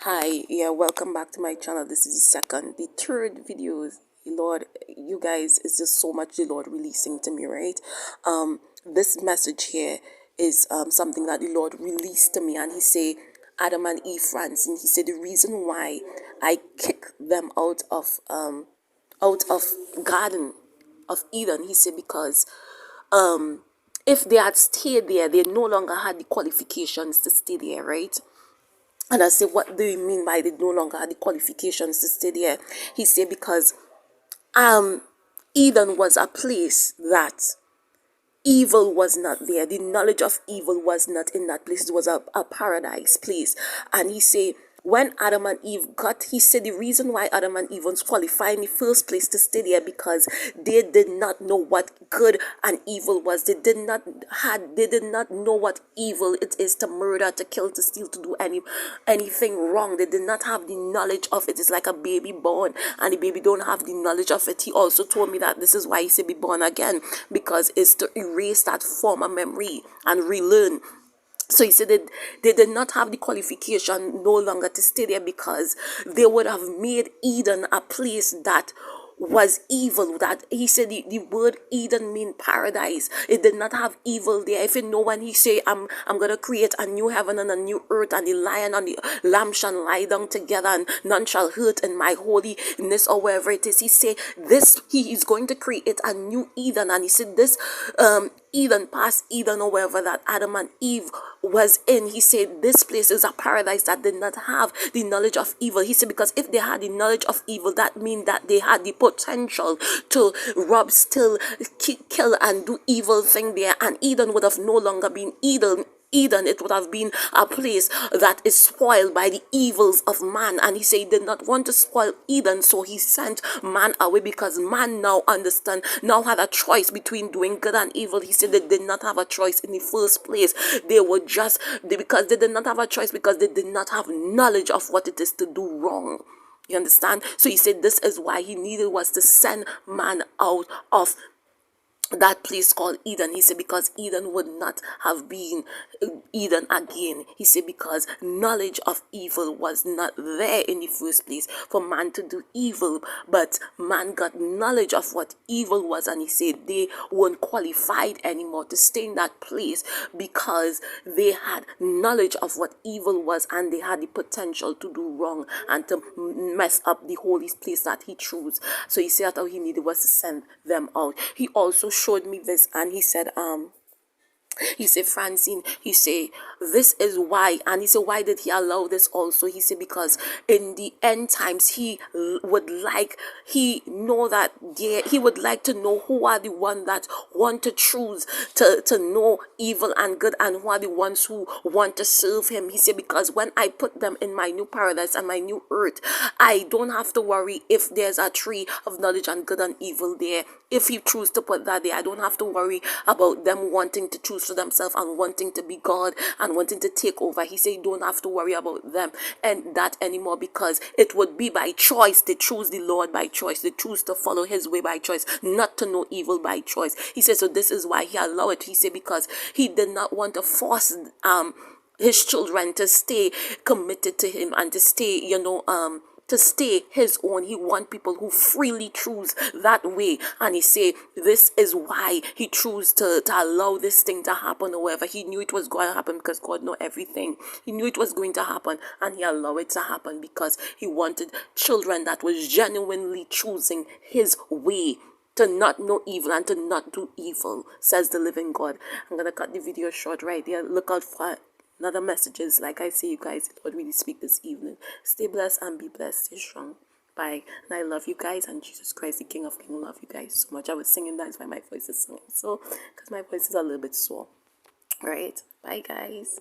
Hi, yeah, welcome back to my channel. This is the third video. Lord, you guys, it's just so much the Lord releasing to me, right? This message here is something that the Lord released to me, and He say, Adam and Eve, Francine. He said the reason why I kick them out of Garden of Eden. He said because if they had stayed there, they no longer had the qualifications to stay there, right? And I say, what do you mean by they no longer had the qualifications to stay there? He said, because Eden was a place that evil was not there. The knowledge of evil was not in that place. It was a paradise place. And he said, when Adam and Eve got, he said the reason why Adam and Eve was qualified in the first place to stay there because they did not know what good and evil was. They did not know what evil it is to murder, to kill, to steal, to do anything wrong. They did not have the knowledge of it. It's like a baby born and the baby don't have the knowledge of it. He also told me that this is why he said be born again, because it's to erase that former memory and relearn. So he said that they did not have the qualification no longer to stay there because they would have made Eden a place that was evil. That he said the word Eden mean paradise. It did not have evil there. If you know, when he say I'm gonna create a new heaven and a new earth, and the lion and the lamb shall lie down together, and none shall hurt in my holiness, or wherever it is, he say this, he is going to create a new Eden. And he said this Eden, past Eden, or wherever that Adam and Eve was in, he said this place is a paradise that did not have the knowledge of evil. He said because if they had the knowledge of evil, that means that they had the potential to rob, steal, kill, and do evil thing there, and Eden would have no longer been Eden. It would have been a place that is spoiled by the evils of man. And he said he did not want to spoil Eden, so he sent man away, because man now had a choice between doing good and evil. He said they did not have a choice in the first place. Because they did not have a choice, because they did not have knowledge of what it is to do wrong. You understand? So he said this is why he needed was to send man out of that place called Eden. He said because Eden would not have been Eden again. He said because knowledge of evil was not there in the first place for man to do evil, but man got knowledge of what evil was, and he said they weren't qualified anymore to stay in that place because they had knowledge of what evil was, and they had the potential to do wrong and to mess up the holy place that he chose. So he said that all he needed was to send them out. He also showed me this, and he said Francine, he said this is why. And he said why did he allow this also? He said because in the end times he would like to know who are the ones that want to choose to know evil and good, and who are the ones who want to serve him. He said because when I put them in my new paradise and my new earth, I don't have to worry if there's a tree of knowledge and good and evil there. If he choose to put that there, I don't have to worry about them wanting to choose for themselves and wanting to be God and wanting to take over. He said, don't have to worry about them and that anymore, because it would be by choice. They choose the Lord by choice. They choose to follow his way by choice, not to know evil by choice. He said, so this is why he allowed it. He said, because he did not want to force his children to stay committed to him and to stay, to stay his own. He wants people who freely choose that way. And he say this is why he chose to allow this thing to happen. However, he knew it was going to happen because God knows everything. He knew it was going to happen, and he allowed it to happen because he wanted children that was genuinely choosing his way, to not know evil and to not do evil, says the living God. I'm going to cut the video short right there. Look out for another messages. Like I say, you guys, Lord really speak this evening. Stay blessed and be blessed. Stay strong. Bye. And I love you guys, and Jesus Christ, the King of Kings, love you guys so much. I was singing, that's why my voice is singing so, because my voice is a little bit sore. All right. Bye, guys.